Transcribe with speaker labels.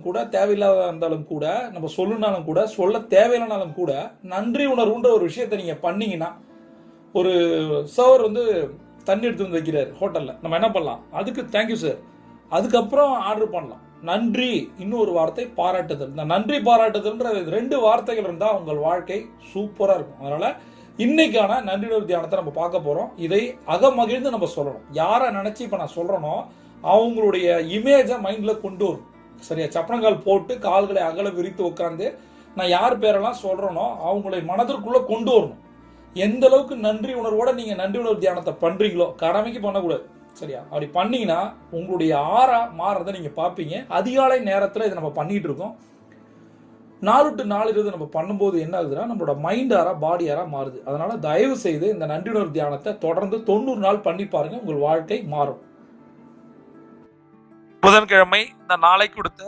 Speaker 1: கூட தேவையில்லாத இருந்தாலும் கூட நம்ம சொல்லுனாலும் கூட சொல்ல தேவையில்லைனாலும் கூட நன்றி உணர்வுன்ற ஒரு விஷயத்த நீங்க பண்ணீங்கன்னா, ஒரு சர்வர் வந்து தண்ணி எடுத்து வந்து வைக்கிறாரு ஹோட்டல்ல, நம்ம என்ன பண்ணலாம்? அதுக்கு தேங்க்யூ சார், அதுக்கப்புறம் ஆர்டர் பண்ணலாம். நன்றி, இன்னொரு வார்த்தை பாராட்டுதல். இந்த நன்றி பாராட்டுதல்ன்ற 2 வார்த்தைகள் இருந்தா உங்கள் வாழ்க்கை சூப்பரா இருக்கும். அதனால இன்னைக்கான நன்றியுணர்வு தியானத்தை நம்ம பார்க்க போறோம். இதை அகமகிழ்ந்து நம்ம சொல்லணும். யாரை நினைச்சு இப்ப நான் சொல்றேனோ அவங்களுடைய இமேஜை மைண்ட்ல கொண்டு வரும். சரியா? சப்பனங்கால் போட்டு கால்களை அகல விரித்து உட்கார்ந்து நான் யார் பேரெல்லாம் சொல்றேனோ அவங்களை மனதிற்குள்ள கொண்டு வரணும். எந்த அளவுக்கு நன்றி உணர்வோட நீங்க நன்றி உணர்வு தியானத்தை பண்றீங்களோ, கடமைக்கு பண்ணக்கூடாது. சரியா? அப்படி பண்ணீங்கன்னா உங்களுடைய ஆறா மாறுறதை நீங்க பார்ப்பீங்க. அதிகாலை நேரத்தில் இதை நம்ம பண்ணிட்டு இருக்கோம். 4 to 4 இதை நம்ம பண்ணும்போது என்ன ஆகுதுன்னா, நம்மளோட மைண்ட் ஆரா பாடி ஆரா மாறுது. அதனால தயவு செய்து இந்த நன்றி உணர்வு தியானத்தை தொடர்ந்து 90 நாள் பண்ணி பாருங்க, உங்கள் வாழ்க்கை மாறும்.
Speaker 2: புதன்கிழமை இந்த நாளை கொடுத்த